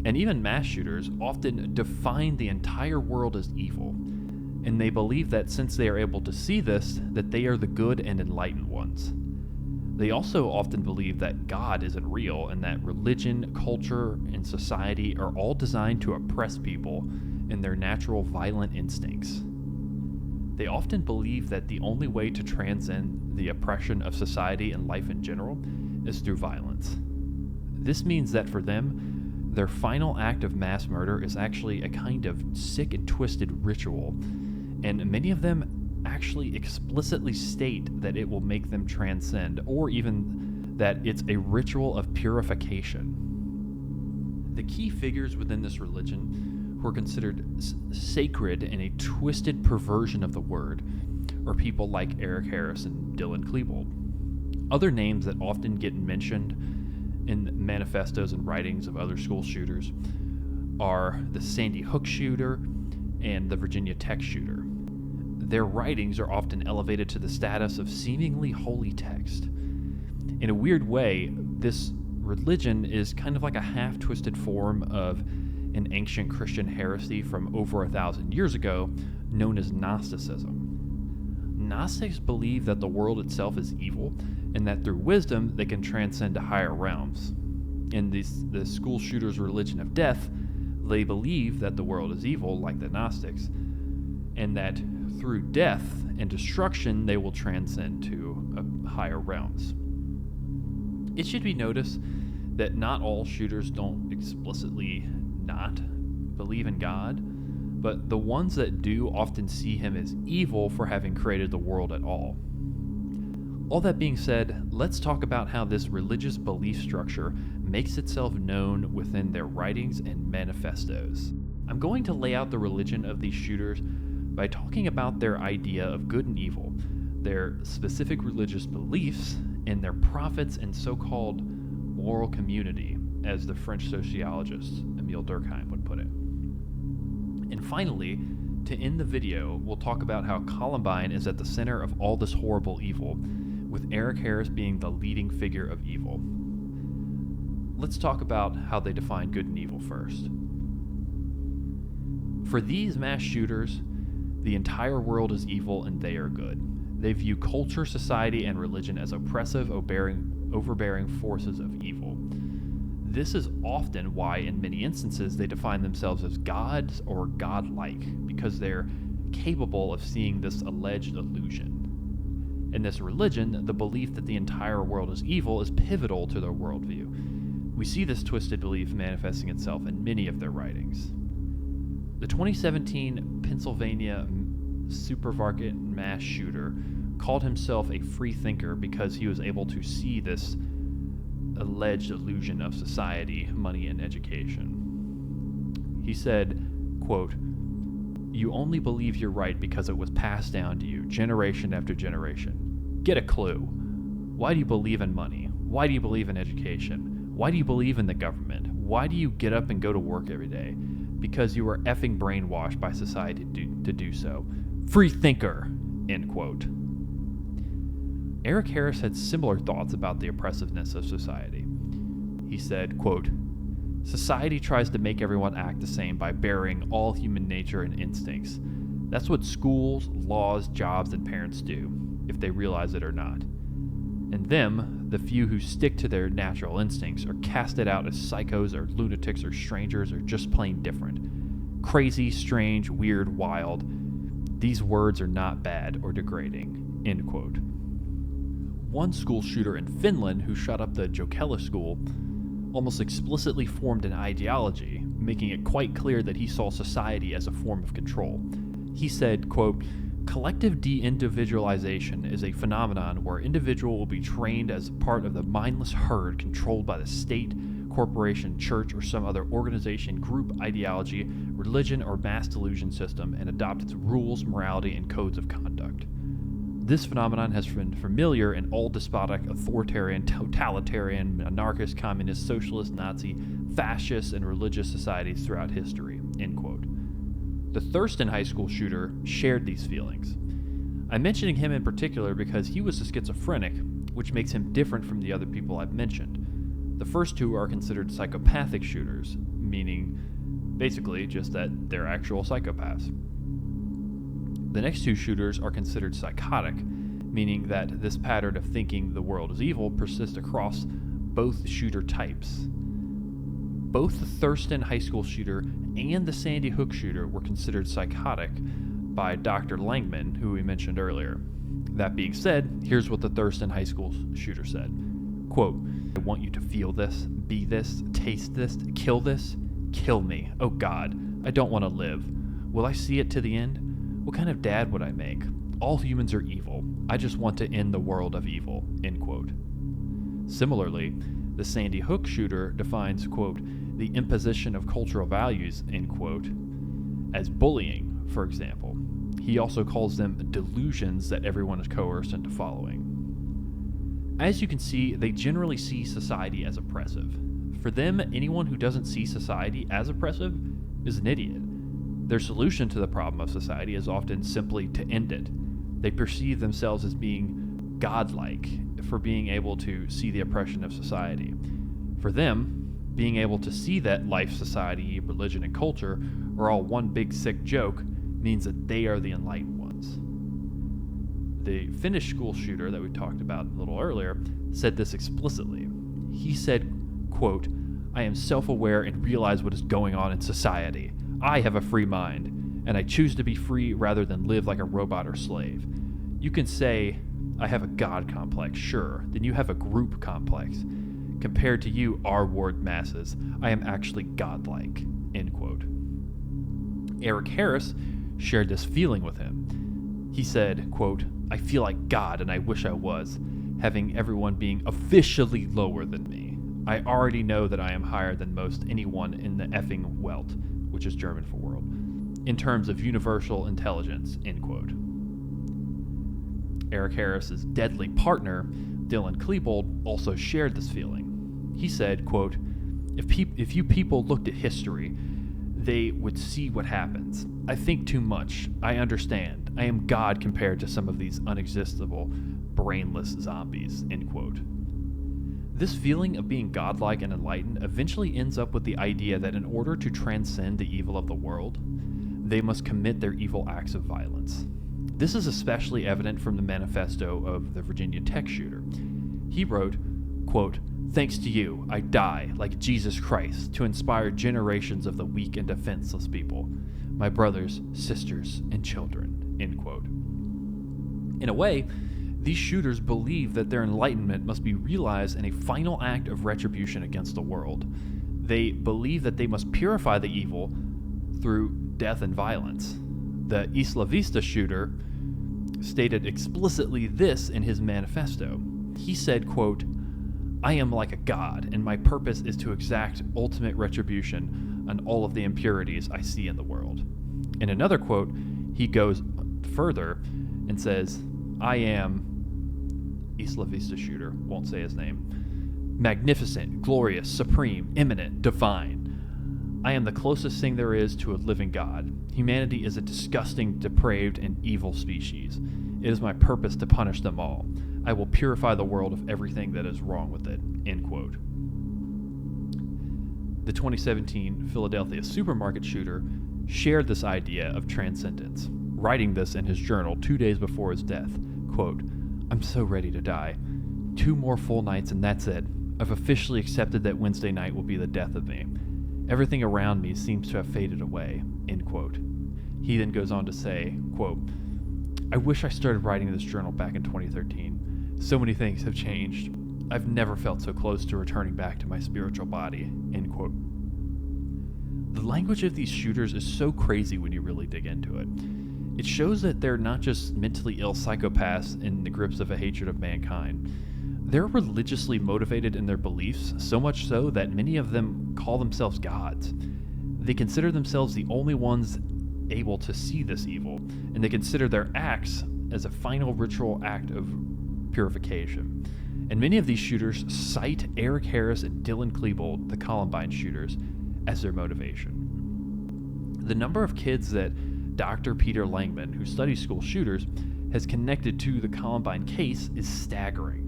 and even mass shooters, often define the entire world as evil, and they believe that since they are able to see this, that they are the good and enlightened ones. They also often believe that God isn't real, and that religion, culture, and society are all designed to oppress people in their natural violent instincts. They often believe that the only way to transcend the oppression of society and life in general is through violence. This means that for them, their final act of mass murder is actually a kind of sick and twisted ritual, and many of them actually explicitly state that it will make them transcend, or even that it's a ritual of purification. The key figures within this religion who are considered sacred in a twisted perversion of the word are people like Eric Harris and Dylan Klebold. Other names that often get mentioned in manifestos and writings of other school shooters are the Sandy Hook shooter and the Virginia Tech shooter. Their writings are often elevated to the status of seemingly holy text. In a weird way, this religion is kind of like a half-twisted form of an ancient Christian heresy from over 1,000 years ago known as Gnosticism. Gnostics believe that the world itself is evil and that through wisdom they can transcend to higher realms. In the school shooter's religion of death, they believe that the world is evil like the Gnostics, and that through death and destruction they will transcend to higher realms. It should be noticed that not all shooters don't explicitly not believe in God, but the ones that do often see him as evil for having created the world at all. All that being said, let's talk about how this religious belief structure makes itself known within their writings and manifestos. I'm going to lay out the religion of these shooters by talking about their idea of good and evil, their specific religious beliefs, and their prophets and so-called moral community, as the French sociologist Emile Durkheim would put it. And finally, to end the video, we'll talk about how Columbine is at the center of all this horrible evil, with Eric Harris being the leading figure of evil. Let's talk about how they define good and evil first. For these mass shooters, the entire world is evil and they are good. They view culture, society, and religion as oppressive, overbearing forces of evil. This is often why, in many instances, they define themselves as gods or godlike, because they're capable of seeing this alleged illusion. In this religion, the belief that the entire world is evil is pivotal to their worldview. We see this twisted belief manifesting itself in many of their writings. The 2017 Pennsylvania supermarket mass shooter called himself a free thinker because he was able to see this alleged illusion of society, money, and education. He said, quote, "You only believe you're right because it was passed down to you, generation after generation. Get a clue. Why do you believe in money? Why do you believe in education? Why do you believe in the government? Why do you get up and go to work every day? Because you were effing brainwashed by society to do so. Free thinker," end quote. Eric Harris had similar thoughts about the oppressiveness of society. He said, quote, "Society tries to make everyone act the same by burying all human nature and instincts. That's what schools, laws, jobs, and parents do, if they realize it or not. And them, the few who stick to their natural instincts, are casted out as psychos or lunatics or strangers or just plain different. Crazy, strange, weird, wild. These words are not bad or degrading," end quote. One school shooter in Finland who shot up the Jokela school almost explicitly formed an ideology, making it quite clear that he saw society as a form of control. He said, quote, "Collective de-individualization is a phenomenon where individual will be trained as part of the mindless herd controlled by the state, corporation, church, or some other organization, group, ideology, religion, or mass delusion system and adopt its rules, morality, and codes of conduct. This phenomenon has been familiar in all despotic, authoritarian, totalitarian, anarchist, communist, socialist, Nazi, fascist, and religious societies throughout history," end quote. The Thurston High School shooter shared these feelings. I'm mentioning him in particular because he was a schizophrenic, which makes him different from the other people I've mentioned. The first two are considered psychopathic shooters, meaning basically just that they're actual psychopaths. The next two shooters are considered psychotic, meaning that this pattern of thinking the world is evil persists across both shooter types. Both the Thurston High School shooter and the Sandy Hook shooter were considered psychotic, by Dr. Langman, who we mentioned earlier. That being said, here's what the Thurston High School shooter said. Quote, I want you to feel this, be this, taste this, kill this. Kill me. Oh God, I don't want to live. Will I see it to the end? What kind of dad would I make? All humans are evil. I just want to end the world of evil. End quote. Similarly, the Sandy Hook shooter defines, quote, the imposition of cultural values, end quote, as bullying, for example. He also calls them delusions that everyone is coerced into following. As you can see, they generally see society as oppressive. For them, anyone who doesn't see society as oppressive is an idiot. Their solution to the problem of society is often simply to end it. They perceive themselves as being godlike for being able to see the oppression of society. For them, being able to see that life, society, religion, and culture are all one big sick joke means that they are the enlightened ones. The Finnish school shooter that we talked about a little earlier said this explicitly. He said, quote, I am self-aware and realize what is going on in society. I have a free mind, and I choose to be free rather than live like a robot or slave. You can say, I have a God complex, sure, then you have a group complex. Compared to you, R-word masses, I am actually godlike, end quote. Eric Harris shared this feeling with him. He said, quote, I feel like God and I wish I was, having everyone being officially lower than me. I already know that I am higher than most anyone in the effing Welt, which is German for world, in terms of universal intelligence, end quote. Eric Harris's deadly partner, Dylan Klebold, also shared this feeling. He said, quote, if you people looked at history, they would see what happens. I think too much. I understand. I am God compared to some of these unexistable, brainless zombies, end quote. This feeling of being godlike and enlightened eventually ends up with the idea that in order to transcend the evil of the world, they must commit their evil acts of violence. This is especially evident from the manifesto of the Virginia Tech shooter. He wrote, quote, thanks to you, I die, like Jesus Christ, to inspire generations of the weak and defenseless people, my brothers, sisters, and children, end quote. In a way, these shooters believe that their enlightenment must be realized in a final act of retribution against the world. They believe that they must purify the evil through death and violence. The Isla Vista shooter stated explicitly this in his manifesto. He said, quote, I am like a god, and my purpose is to exact ultimate retribution on all of the impurities I see in the world. In another quote, he goes further and says, I am, Isla Vista shooter, won't say his name, magnificent, glorious, supreme, imminent, divine. I am the closest thing there is to a living God. Humanity is a disgusting, depraved, and evil species. It is my purpose to punish them all. I will purify the world of everything that is wrong with it, end quote. The 2017 Philadelphia supermarket shooter shared this idea of transcendence, writing this in his journal 2 days before his death. Quote, I'm so ready to die. 2 more full nights and that's it. I've officially accepted that Wednesday night will be the death of me. Everything around me seems to have faded away, end quote. He then goes on to say, quote, I wish I started writing this journal back in 2013. So many things have changed. I've never felt so close to returning back to my spiritual body, end quote. The language of these shooters is so crazy when you really dig into it. It shows that they're not just mentally ill psychopaths in the grips of a hatred of mankind. They're religiously motivated in their beliefs, so much so that many of them call themselves gods. They consider themselves the only ones able to see this evil, and they consider their acts as a final ritual act of purification. And many of these shooters cite Eric Harris and Dylan Klebold, the Columbine shooters, as their motivation. The number of kids that Dr. Peter Langman, who studies school shooters, has connected to the Columbine case is staggering.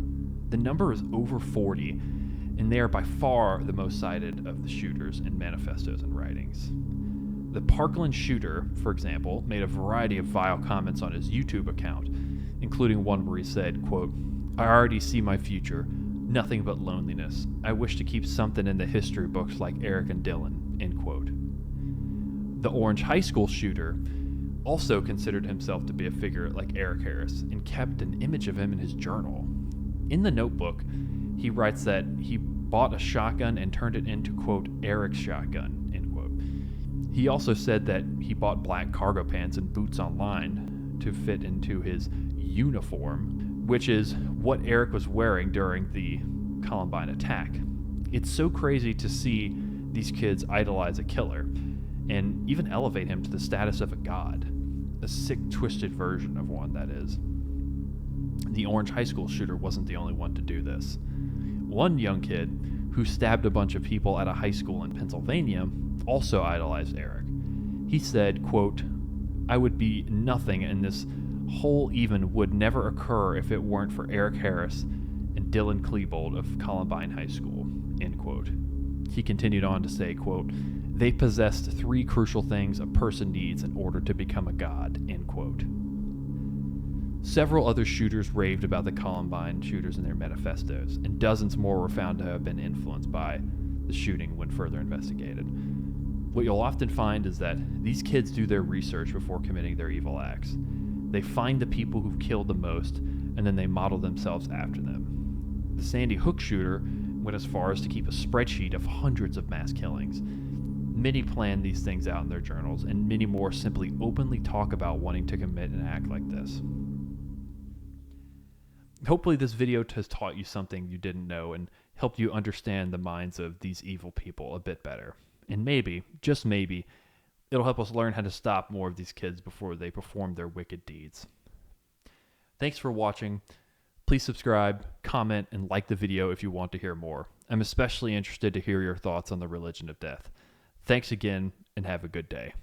The number is over 40, and they are by far the most cited of the shooters in manifestos and writings. The Parkland shooter, for example, made a variety of vile comments on his YouTube account, including one where he said, quote, I already see my future, nothing but loneliness. I wish to keep something in the history books like Eric and Dylan, end quote. The Orange High School shooter also considered himself to be a figure like Eric Harris and kept an image of him in his journal. In the notebook, he writes that he bought a shotgun and turned it into, quote, Eric's shotgun, end quote. He also said that he bought black cargo pants and boots online to fit into his uniform, which is what Eric was wearing during the Columbine attack. It's so crazy to see these kids idolize a killer and even elevate him to the status of a god. A sick, twisted version of one, that is. The Orange High School shooter wasn't the only one to do this. One young kid who stabbed a bunch of people at a high school in Pennsylvania also idolized Eric. He said, quote, "I would be nothing and this whole even would never occur if it weren't for Eric Harris and Dylan Klebold of Columbine High School," end quote. He continued on to say, quote, "They possessed 3 crucial things a person needs in order to become a god," end quote. Several other shooters raved about the Columbine shooters in their manifestos, and dozens more were found to have been influenced by the shooting when further investigated. What you'll often find is that these kids do their research before committing their evil acts. They find the people who've killed the most, and then they model themselves after them. The Sandy Hook shooter went as far as to keep a spreadsheet of hundreds of mass killings. Many plan these things out in their journals, and many more simply openly talk about wanting to commit an act like this. Hopefully this video has taught you something you didn't know and helped you understand the minds of these evil people a bit better. And maybe, just maybe, it'll help us learn how to stop more of these kids before they perform their wicked deeds. Thanks for watching. Please subscribe, comment, and like the video if you want to hear more. I'm especially interested to hear your thoughts on the religion of death. Thanks again, and have a good day.